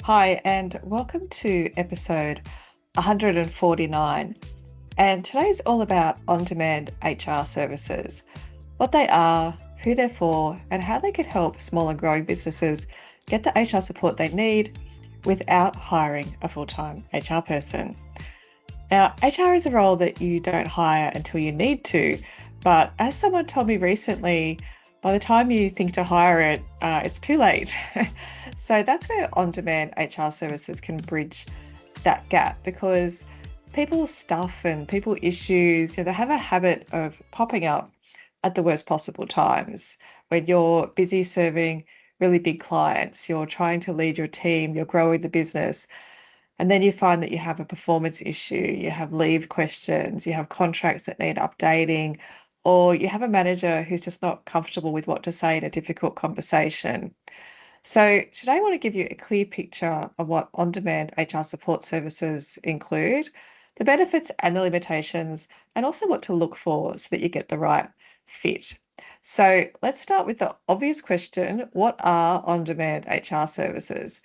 Hi, and welcome to episode 149. And today's all about on-demand HR services, what they are, who they're for, and how they could help small and growing businesses get the HR support they need without hiring a full-time HR person. Now, HR is a role that you don't hire until you need to, but as someone told me recently, by the time you think to hire it, it's too late. So that's where on-demand HR services can bridge that gap, because people's stuff and people issues, they have a habit of popping up at the worst possible times. When you're busy serving really big clients, you're trying to lead your team, you're growing the business, and then you find that you have a performance issue, you have leave questions, you have contracts that need updating, or you have a manager who's just not comfortable with what to say in a difficult conversation. So today I want to give you a clear picture of what on-demand HR support services include, the benefits and the limitations, and also what to look for so that you get the right fit. So let's start with the obvious question: what are on-demand HR services?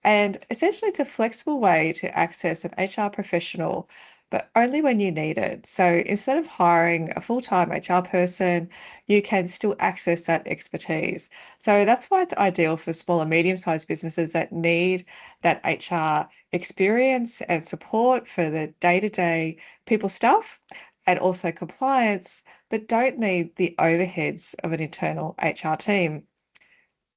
And essentially, it's a flexible way to access an HR professional, but only when you need it. So instead of hiring a full-time HR person, you can still access that expertise. So that's why it's ideal for small and medium-sized businesses that need that HR experience and support for the day-to-day people stuff and also compliance, but don't need the overheads of an internal HR team.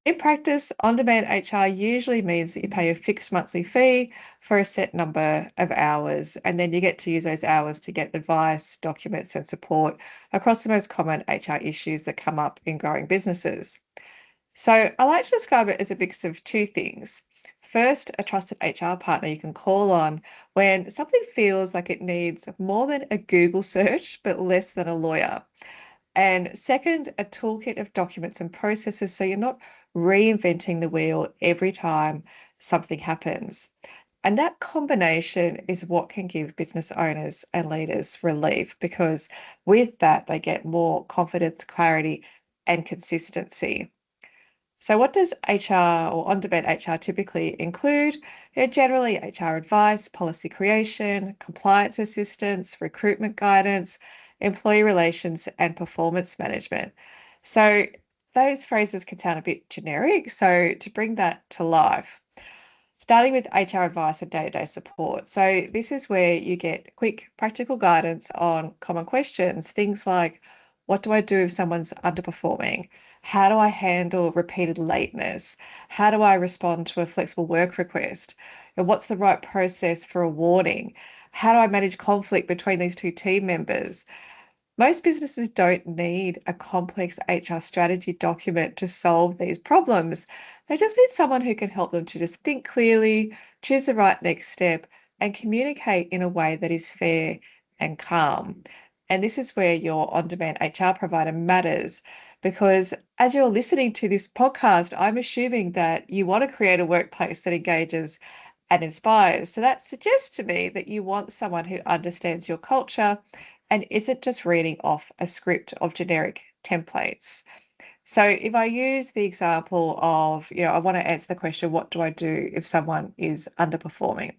In practice, on-demand HR usually means that you pay a fixed monthly fee for a set number of hours, and then you get to use those hours to get advice, documents, and support across the most common HR issues that come up in growing businesses. So I like to describe it as a mix of two things. First, a trusted HR partner you can call on when something feels like it needs more than a Google search, but less than a lawyer. And second, a toolkit of documents and processes so you're not reinventing the wheel every time something happens. And that combination is what can give business owners and leaders relief, because with that, they get more confidence, clarity, and consistency. So, what does HR or on demand HR typically include? Generally, HR advice, policy creation, compliance assistance, recruitment guidance, employee relations, and performance management. So, those phrases can sound a bit generic. So, to bring that to life, starting with HR advice and day-to-day support. So this is where you get quick, practical guidance on common questions. Things like, what do I do if someone's underperforming? How do I handle repeated lateness? How do I respond to a flexible work request? And what's the right process for awarding? How do I manage conflict between these two team members? Most businesses don't need a complex HR strategy document to solve these problems. They just need someone who can help them to just think clearly, choose the right next step, and communicate in a way that is fair and calm. And this is where your on demand HR provider matters, because as you're listening to this podcast, I'm assuming that you want to create a workplace that engages and inspires. So that suggests to me that you want someone who understands your culture and isn't just reading off a script of generic templates. So if I use the example of, I want to answer the question, what do I do if someone is underperforming?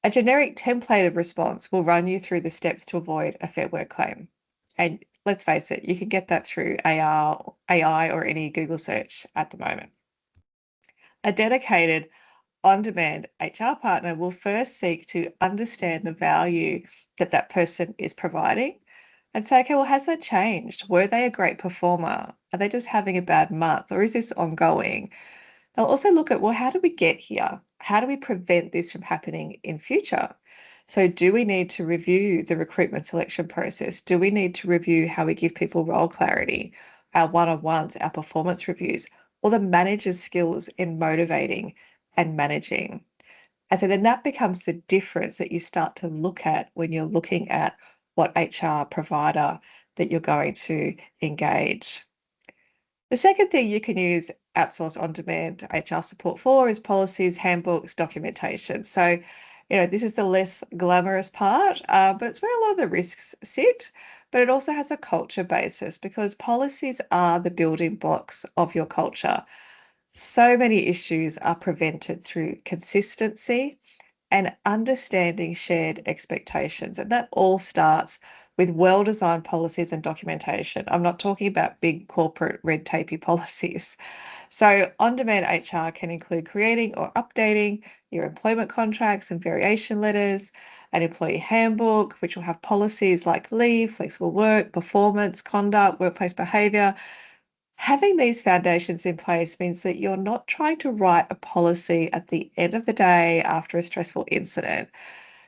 A generic templated response will run you through the steps to avoid a Fair Work claim. And let's face it, you can get that through AI or any Google search at the moment. A dedicated on-demand HR partner will first seek to understand the value that that person is providing and say, okay, well, has that changed? Were they a great performer? Are they just having a bad month, or is this ongoing? They'll also look at, well, how do we get here? How do we prevent this from happening in future? So do we need to review the recruitment selection process? Do we need to review how we give people role clarity, our one-on-ones, our performance reviews, or the manager's skills in motivating and managing? And so then that becomes the difference that you start to look at when you're looking at what HR provider that you're going to engage. The second thing you can use outsourced on-demand HR support for is policies, handbooks, documentation. So, this is the less glamorous part, but it's where a lot of the risks sit. But it also has a culture basis, because policies are the building blocks of your culture. So many issues are prevented through consistency and understanding shared expectations. And that all starts with well designed policies and documentation. I'm not talking about big corporate red tapey policies. So, on demand HR can include creating or updating your employment contracts and variation letters, an employee handbook, which will have policies like leave, flexible work, performance, conduct, workplace behavior. Having these foundations in place means that you're not trying to write a policy at the end of the day after a stressful incident.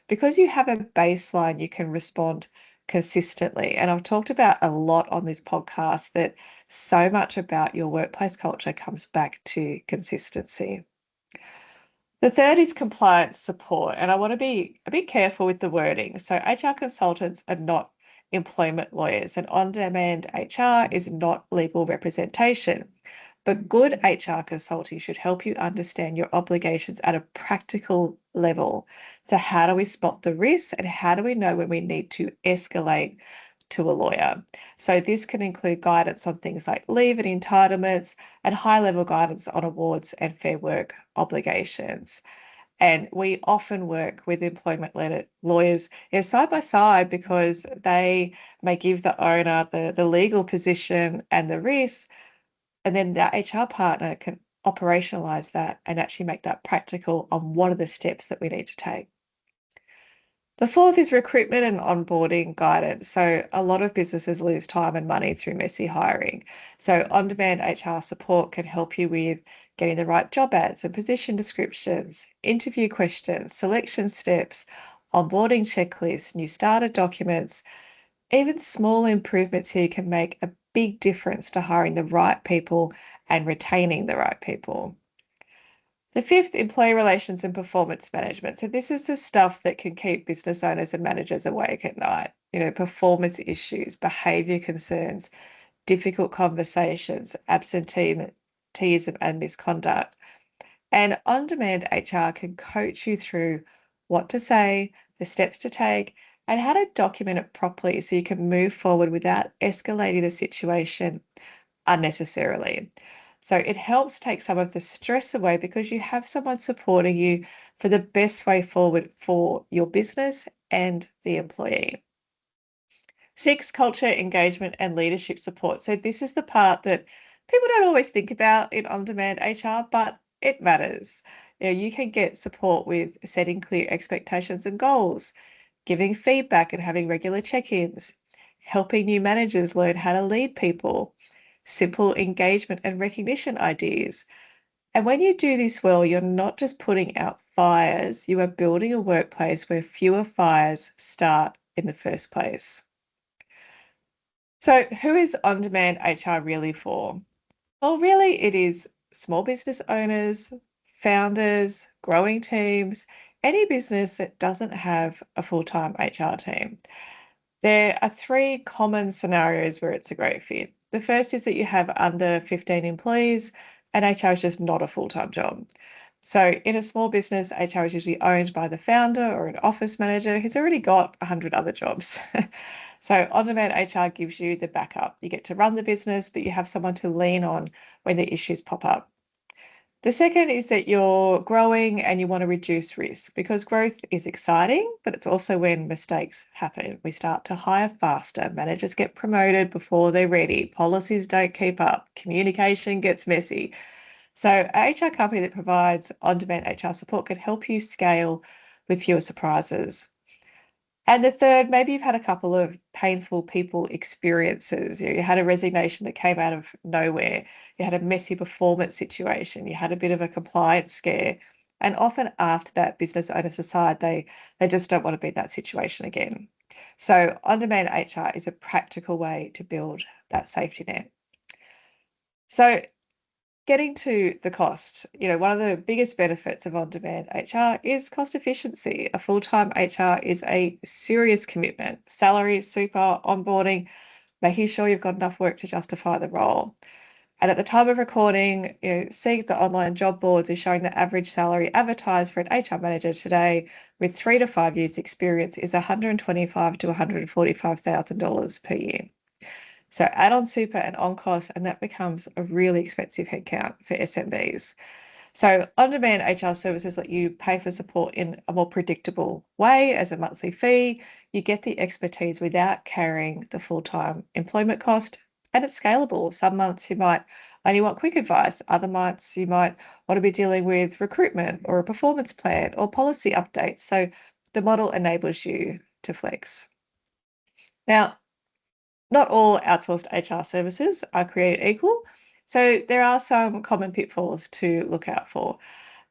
Because you have a baseline, you can respond consistently. And I've talked about a lot on this podcast that so much about your workplace culture comes back to consistency. The third is compliance support, and I want to be a bit careful with the wording. So, HR consultants are not employment lawyers, and on demand HR is not legal representation. But good HR consulting should help you understand your obligations at a practical level. So, how do we spot the risks and how do we know when we need to escalate to a lawyer? So, this can include guidance on things like leave and entitlements and high level guidance on awards and fair work obligations. And we often work with employment lawyers side by side because they may give the owner the legal position and the risk, and then the HR partner can operationalize that and actually make that practical on what are the steps that we need to take. The fourth is recruitment and onboarding guidance. So, a lot of businesses lose time and money through messy hiring. So, on demand HR support can help you with getting the right job ads and position descriptions, interview questions, selection steps, onboarding checklists, new starter documents. Even small improvements here can make a big difference to hiring the right people and retaining the right people. The fifth, employee relations and performance management. So this is the stuff that can keep business owners and managers awake at night. Performance issues, behavior concerns, difficult conversations, absenteeism and misconduct. And on-demand HR can coach you through what to say, the steps to take, and how to document it properly so you can move forward without escalating the situation unnecessarily. So it helps take some of the stress away because you have someone supporting you for the best way forward for your business and the employee. Six, culture, engagement, and leadership support. So this is the part that people don't always think about in on-demand HR, but it matters. You can get support with setting clear expectations and goals, giving feedback and having regular check-ins, helping new managers learn how to lead people, simple engagement and recognition ideas. And when you do this well, you're not just putting out fires, you are building a workplace where fewer fires start in the first place. So, who is on demand HR really for? Well, really, it is small business owners, founders, growing teams, any business that doesn't have a full time HR team. There are three common scenarios where it's a great fit. The first is that you have under 15 employees and HR is just not a full time job. So, in a small business, HR is usually owned by the founder or an office manager who's already got 100 other jobs. So, on demand HR gives you the backup. You get to run the business, but you have someone to lean on when the issues pop up. The second is that you're growing and you want to reduce risk because growth is exciting, but it's also when mistakes happen. We start to hire faster, managers get promoted before they're ready, policies don't keep up, communication gets messy. So, a HR company that provides on demand HR support can help you scale with fewer surprises. And the third, maybe you've had a couple of painful people experiences. You had a resignation that came out of nowhere. You had a messy performance situation. You had a bit of a compliance scare. And often after that, business owners decide they just don't want to be in that situation again. So on-demand HR is a practical way to build that safety net. So getting to the cost, one of the biggest benefits of on-demand HR is cost efficiency. A full-time HR is a serious commitment. Salary, super, onboarding, making sure you've got enough work to justify the role. And at the time of recording, seeing the online job boards is showing the average salary advertised for an HR manager today with 3 to 5 years experience is $125,000 to $145,000 per year. So add on super and on costs, and that becomes a really expensive headcount for SMBs. So on-demand HR services let you pay for support in a more predictable way as a monthly fee. You get the expertise without carrying the full-time employment cost, and it's scalable. Some months you might only want quick advice. Other months you might want to be dealing with recruitment or a performance plan or policy updates. So the model enables you to flex. Now, not all outsourced HR services are created equal. So there are some common pitfalls to look out for.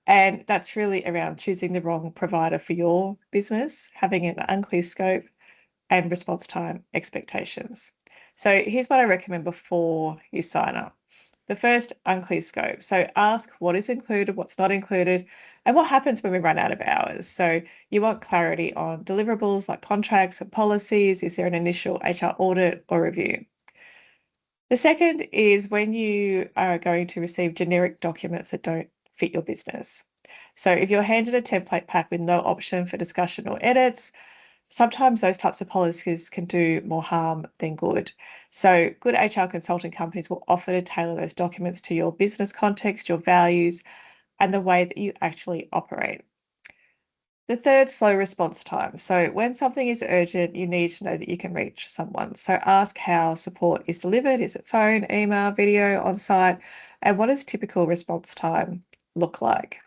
And that's really around choosing the wrong provider for your business, having an unclear scope, and response time expectations. So here's what I recommend before you sign up. The first, unclear scope. So ask what is included, what's not included, and what happens when we run out of hours. So you want clarity on deliverables like contracts and policies. Is there an initial HR audit or review? The second is when you are going to receive generic documents that don't fit your business. So if you're handed a template pack with no option for discussion or edits, sometimes those types of policies can do more harm than good. So good HR consulting companies will offer to tailor those documents to your business context, your values, and the way that you actually operate. The third, slow response time. So when something is urgent, you need to know that you can reach someone. So ask how support is delivered. Is it phone, email, video, on-site? And what does typical response time look like?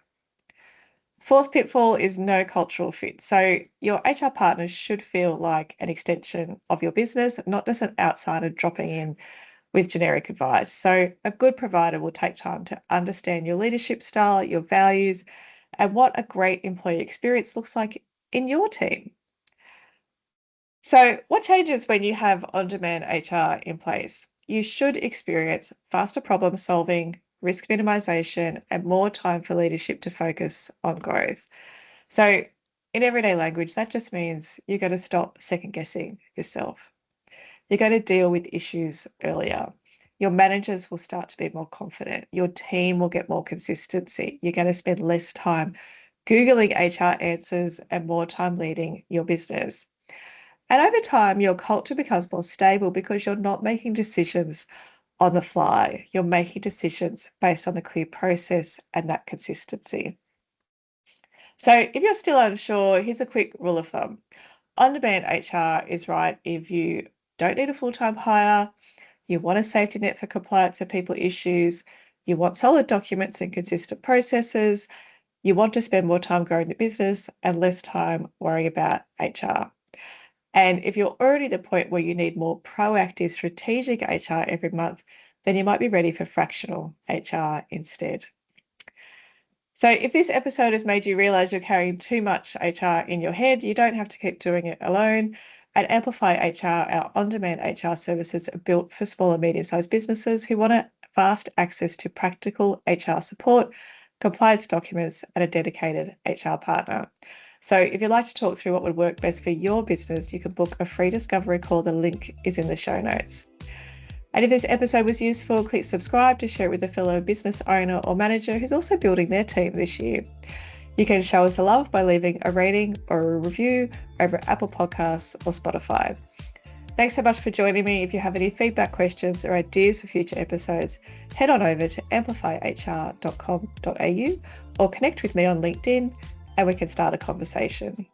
Fourth pitfall is no cultural fit. So your HR partners should feel like an extension of your business, not just an outsider dropping in with generic advice. So a good provider will take time to understand your leadership style, your values, and what a great employee experience looks like in your team. So what changes when you have on-demand HR in place? You should experience faster problem solving, risk minimization, and more time for leadership to focus on growth. So in everyday language, that just means you're going to stop second guessing yourself. You're going to deal with issues earlier. Your managers will start to be more confident. Your team will get more consistency. You're going to spend less time Googling HR answers and more time leading your business. And over time, your culture becomes more stable because you're not making decisions on the fly. You're making decisions based on a clear process and that consistency. So if you're still unsure, here's a quick rule of thumb. On-demand HR is right if you don't need a full-time hire, you want a safety net for compliance and people issues, you want solid documents and consistent processes, you want to spend more time growing the business and less time worrying about HR. And if you're already at the point where you need more proactive, strategic HR every month, then you might be ready for fractional HR instead. So if this episode has made you realize you're carrying too much HR in your head, you don't have to keep doing it alone. At Amplify HR, our on-demand HR services are built for small and medium-sized businesses who want fast access to practical HR support, compliance documents, and a dedicated HR partner. So if you'd like to talk through what would work best for your business, you can book a free discovery call. The link is in the show notes. And if this episode was useful, click subscribe to share it with a fellow business owner or manager who's also building their team this year. You can show us a love by leaving a rating or a review over Apple Podcasts or Spotify. Thanks so much for joining me. If you have any feedback, questions, or ideas for future episodes, head on over to amplifyhr.com.au or connect with me on LinkedIn and we can start a conversation.